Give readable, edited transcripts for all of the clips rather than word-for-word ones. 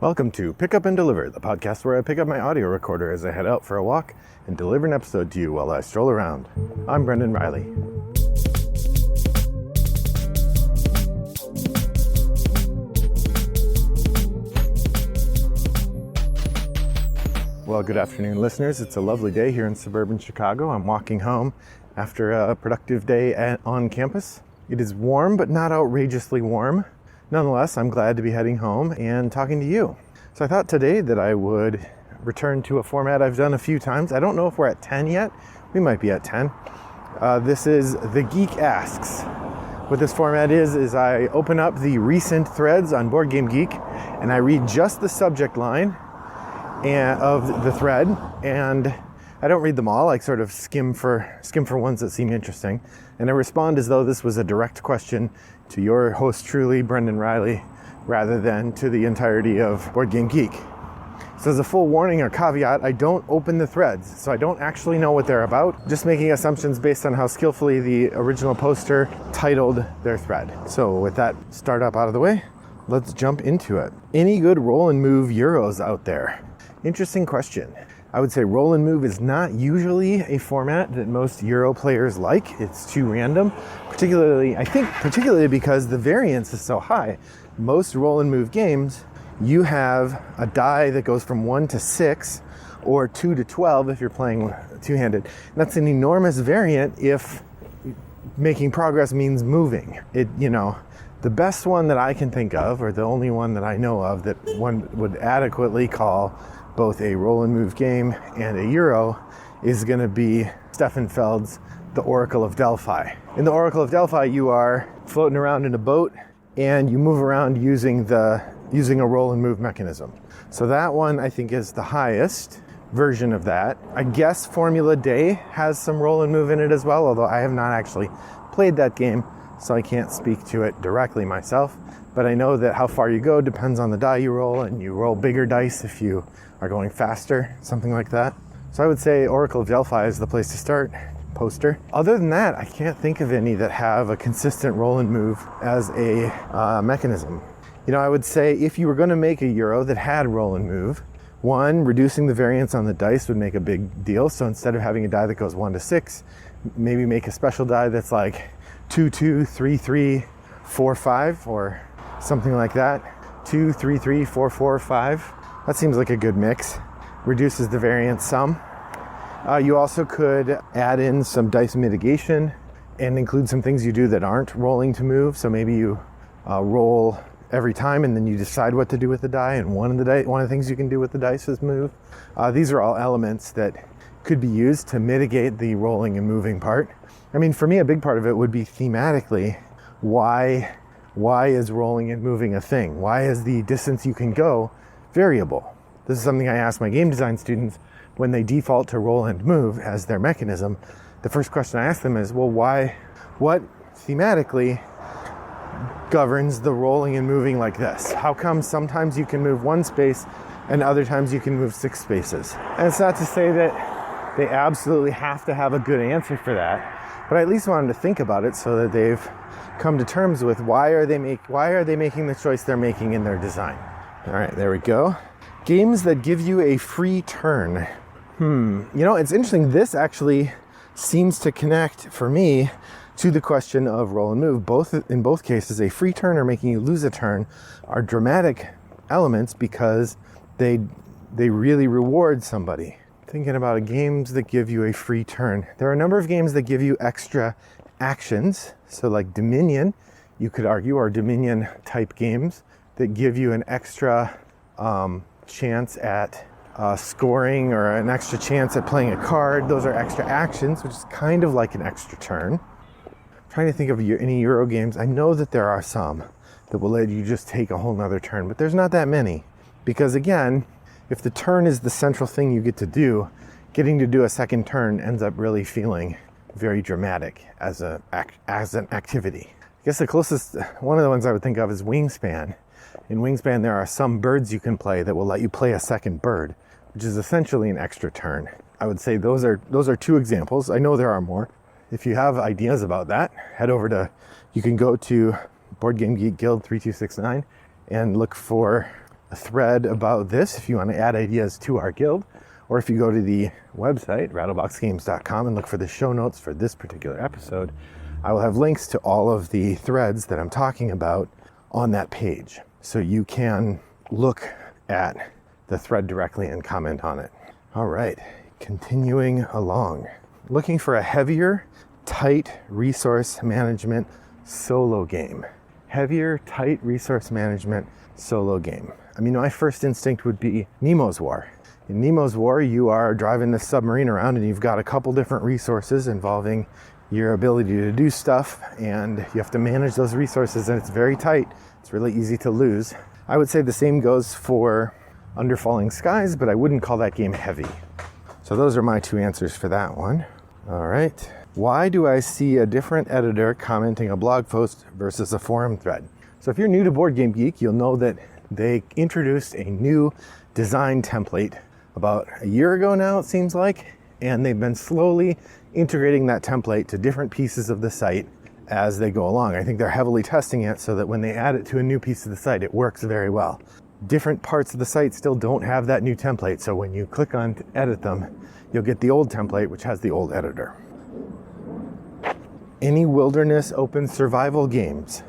Welcome to Pick Up and Deliver, the podcast where I pick up my audio recorder as I head out for a walk and deliver an episode to you while I stroll around. I'm Brendan Riley. Well, good afternoon, listeners. It's a lovely day here in suburban Chicago. I'm walking home after a productive day on campus. It is warm, but not outrageously warm. Nonetheless, I'm glad to be heading home and talking to you. So I thought today that I would return to a format I've done a few times. I don't know if we're at 10 yet. We might be at 10. This is The Geek Asks. What this format is I open up the recent threads on Boardgamegeek and I read just the subject line of the thread, and I don't read them all. I sort of skim for ones that seem interesting, and I respond as though this was a direct question to your host truly, Brendan Riley, rather than to the entirety of Boardgamegeek. So as a full warning or caveat, I don't open the threads, so I don't actually know what they're about, just making assumptions based on how skillfully the original poster titled their thread. So with that startup out of the way, let's jump into it. Any good roll and move Euros out there? Interesting question. I would say roll and move is not usually a format that most Euro players like. It's too random, particularly because the variance is so high. Most roll and move games, you have a die that goes from 1 to 6 or 2 to 12 if you're playing two-handed. That's an enormous variant if making progress means moving. The best one that I can think of, or the only one that I know of that one would adequately call both a roll and move game and a Euro, is going to be Stefan Feld's The Oracle of Delphi. In The Oracle of Delphi, you are floating around in a boat and you move around using a roll and move mechanism. So that one I think is the highest version of that. I guess Formula Day has some roll and move in it as well, although I have not actually played that game, so I can't speak to it directly myself. But I know that how far you go depends on the die you roll, and you roll bigger dice if you are going faster, something like that. So I would say Oracle of Delphi is the place to start, poster. Other than that, I can't think of any that have a consistent roll and move as a mechanism. I would say if you were going to make a Euro that had roll and move, one, reducing the variance on the dice would make a big deal. So instead of having a die that goes 1 to 6, maybe make a special die that's like 2, 2, 3, 3, 4, 5, or something like that. 2, 3, 3, 4, 4, 5. That seems like a good mix. Reduces the variance some. You also could add in some dice mitigation and include some things you do that aren't rolling to move. So maybe you roll every time and then you decide what to do with the die, and one of the things you can do with the dice is move. These are all elements that could be used to mitigate the rolling and moving part. I mean, for me, a big part of it would be thematically, why is rolling and moving a thing? Why is the distance you can go variable? This is something I ask my game design students when they default to roll and move as their mechanism. The first question I ask them is, well, what thematically governs the rolling and moving like this? How come sometimes you can move 1 space and other times you can move 6 spaces? And it's not to say that they absolutely have to have a good answer for that, but I at least want them to think about it so that they've come to terms with why are they making the choice they're making in their design. All right, there we go. Games that give you a free turn. It's interesting. This actually seems to connect for me to the question of roll and move. In both cases, a free turn or making you lose a turn are dramatic elements because they really reward somebody. Thinking about games that give you a free turn. There are a number of games that give you extra actions. So like Dominion, you could argue, are Dominion type games that give you an extra chance at scoring or an extra chance at playing a card. Those are extra actions, which is kind of like an extra turn. I'm trying to think of any Euro games. I know that there are some that will let you just take a whole nother turn, but there's not that many. Because again, if the turn is the central thing you get to do, getting to do a second turn ends up really feeling very dramatic as an activity. I guess the closest, one of the ones I would think of is Wingspan. In Wingspan, there are some birds you can play that will let you play a second bird, which is essentially an extra turn. I would say those are 2 examples. I know there are more. If you have ideas about that, you can go to Boardgamegeek Guild 3269 and look for a thread about this if you want to add ideas to our guild, or if you go to the website, rattleboxgames.com, and look for the show notes for this particular episode, I will have links to all of the threads that I'm talking about on that page. So you can look at the thread directly and comment on it. All right, continuing along. Looking for a heavier, tight resource management solo game. Heavier, tight resource management solo game. I mean, my first instinct would be Nemo's War. In Nemo's War, you are driving this submarine around and you've got a couple different resources involving your ability to do stuff, and you have to manage those resources, and it's very tight. It's really easy to lose. I would say the same goes for Under Falling Skies, but I wouldn't call that game heavy. So those are my two answers for that one. All right. Why do I see a different editor commenting a blog post versus a forum thread? So if you're new to Boardgamegeek, you'll know that they introduced a new design template about a year ago now, it seems like, and they've been slowly integrating that template to different pieces of the site as they go along. I think they're heavily testing it so that when they add it to a new piece of the site, it works very well. Different parts of the site still don't have that new template, so when you click on to edit them, you'll get the old template, which has the old editor. Any wilderness open survival games?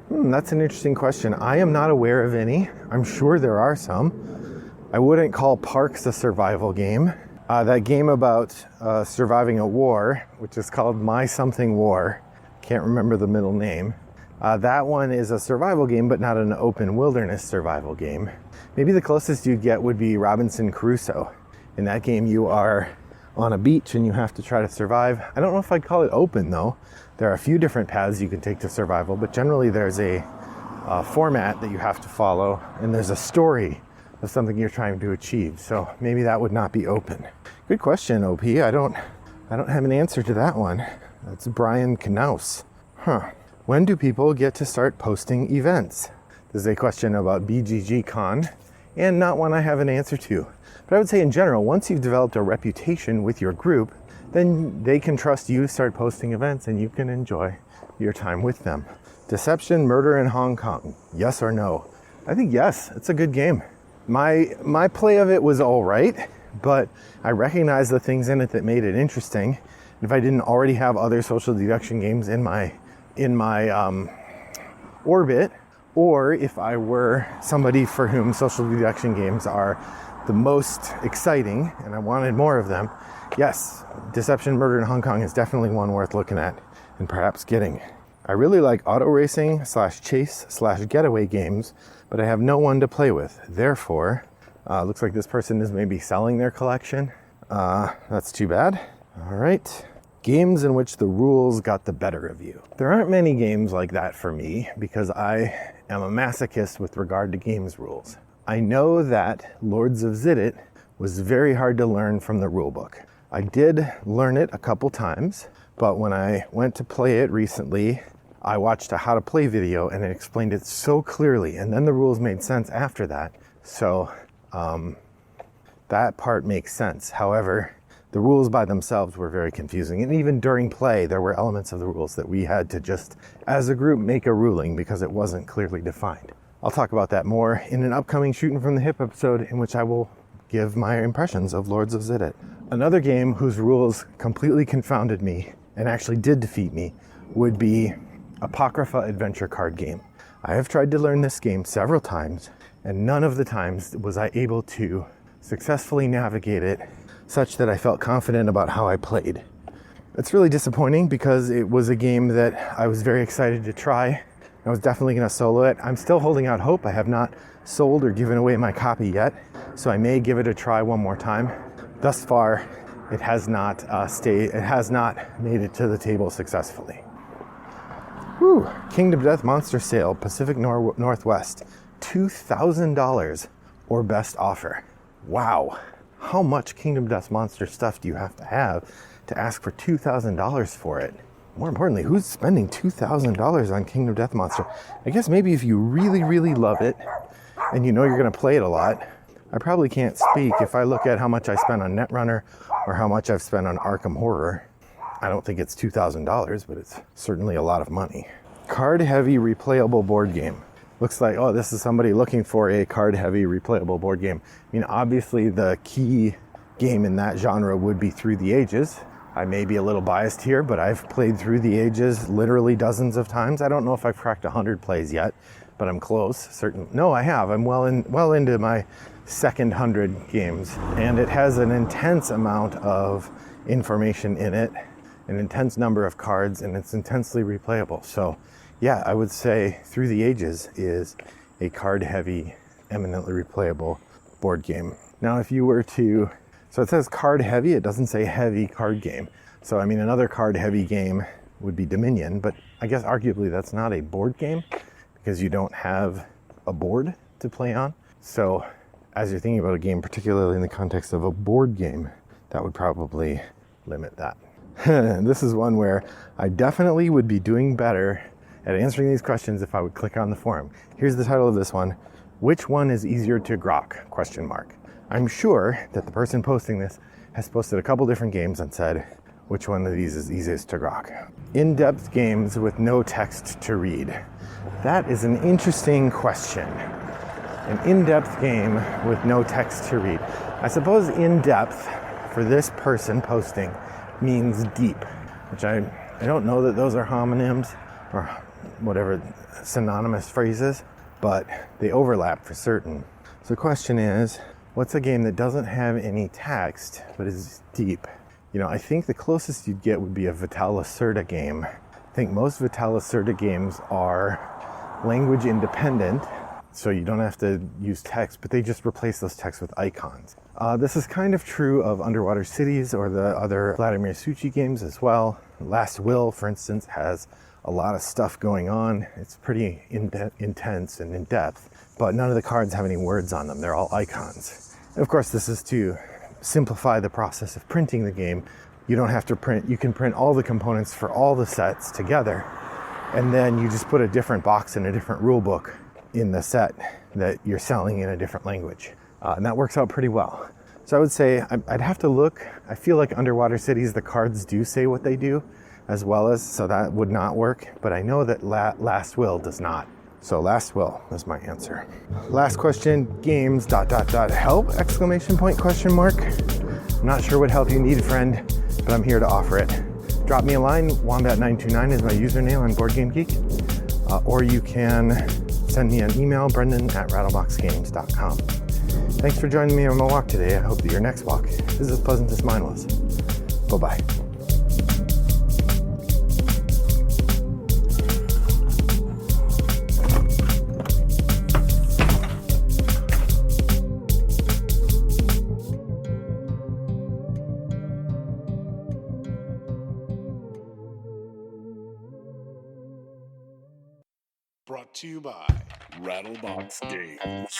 That's an interesting question. I am not aware of any. I'm sure there are some. I wouldn't call Parks a survival game. That game about surviving a war, which is called My Something War, can't remember the middle name. That one is a survival game, but not an open wilderness survival game. Maybe the closest you'd get would be Robinson Crusoe. In that game, you are on a beach and you have to try to survive. I don't know if I'd call it open, though. There are a few different paths you can take to survival, but generally there's a format that you have to follow, and there's a story of something you're trying to achieve. So maybe that would not be open. Good question, OP. I don't have an answer to that one. That's Brian Knaus. When do people get to start posting events? This is a question about BGG and not one I have an answer to. But I would say in general, once you've developed a reputation with your group, then they can trust you to start posting events and you can enjoy your time with them. Deception, Murder in Hong Kong. Yes or no? I think yes. It's a good game. My play of it was all right, but I recognized the things in it that made it interesting. If I didn't already have other social deduction games in my orbit, or if I were somebody for whom social deduction games are the most exciting and I wanted more of them, yes, Deception, Murder in Hong Kong is definitely one worth looking at and perhaps getting. I really like auto racing / chase / getaway games, but I have no one to play with. Therefore, looks like this person is maybe selling their collection. That's too bad. All right. Games in which the rules got the better of you. There aren't many games like that for me because I am a masochist with regard to games rules. I know that Lords of Ziddit was very hard to learn from the rulebook. I did learn it a couple times, but when I went to play it recently, I watched a how to play video and it explained it so clearly, and then the rules made sense after that. So that part makes sense. However, the rules by themselves were very confusing, and even during play, there were elements of the rules that we had to just, as a group, make a ruling because it wasn't clearly defined. I'll talk about that more in an upcoming Shooting from the Hip episode in which I will give my impressions of Lords of Ziddit. Another game whose rules completely confounded me and actually did defeat me would be Apocrypha adventure card game. I have tried to learn this game several times, and none of the times was I able to successfully navigate it such that I felt confident about how I played. It's really disappointing because it was a game that I was very excited to try. I was definitely going to solo it. I'm still holding out hope. I have not sold or given away my copy yet, so I may give it a try one more time. Thus far, it has not made it to the table successfully. Whew. Kingdom Death Monster Sale, Pacific Northwest, $2,000 or best offer. Wow. How much Kingdom Death Monster stuff do you have to ask for $2,000 for it? More importantly, who's spending $2,000 on Kingdom Death Monster? I guess maybe if you really, really love it and you know you're going to play it a lot. I probably can't speak if I look at how much I spent on Netrunner or how much I've spent on Arkham Horror. I don't think it's $2,000, but it's certainly a lot of money. Card-heavy replayable board game. Looks like, oh, this is somebody looking for a card-heavy, replayable board game. I mean, obviously the key game in that genre would be Through the Ages. I may be a little biased here, but I've played Through the Ages literally dozens of times. I don't know if I've cracked 100 plays yet, but I'm close. No, I have. I'm well into my second 100 games, and it has an intense amount of information in it, an intense number of cards, and it's intensely replayable. So yeah, I would say Through the Ages is a card-heavy, eminently replayable board game. Now, if you were to, so it says card-heavy, it doesn't say heavy card game. So, I mean, another card-heavy game would be Dominion, but I guess arguably that's not a board game because you don't have a board to play on. So, as you're thinking about a game, particularly in the context of a board game, that would probably limit that. This is one where I definitely would be doing better at answering these questions if I would click on the forum. Here's the title of this one. Which one is easier to grok? Question mark. I'm sure that the person posting this has posted a couple different games and said, which one of these is easiest to grok? In-depth games with no text to read. That is an interesting question. An in-depth game with no text to read. I suppose in-depth for this person posting means deep, which I don't know that those are homonyms or whatever synonymous phrases, but they overlap for certain. So the question is, what's a game that doesn't have any text but is deep? You know, I think the closest you'd get would be a Vital Lacerda game. I think most Vital Lacerda games are language independent, so you don't have to use text, but they just replace those texts with icons. This is kind of true of Underwater Cities or the other Vladimir Suchy games as well. Last Will, for instance, has a lot of stuff going on. It's pretty intense and in-depth, but none of the cards have any words on them. They're all icons. And of course, this is to simplify the process of printing the game. You don't have to print, you can print all the components for all the sets together, and then you just put a different box and a different rule book in the set that you're selling in a different language. And that works out pretty well. So I would say I'd have to look. I feel like Underwater Cities, the cards do say what they do as well as, so that would not work. But I know that Last Will does not. So Last Will is my answer. Last question, games ... help ? Question mark. I'm not sure what help you need, friend, but I'm here to offer it. Drop me a line. Wombat929 is my username on Boardgamegeek. Or you can send me an email, brendan@rattleboxgames.com. Thanks for joining me on my walk today. I hope that your next walk is as pleasant as mine was. Bye-bye. Brought to you by Rattlebox Games.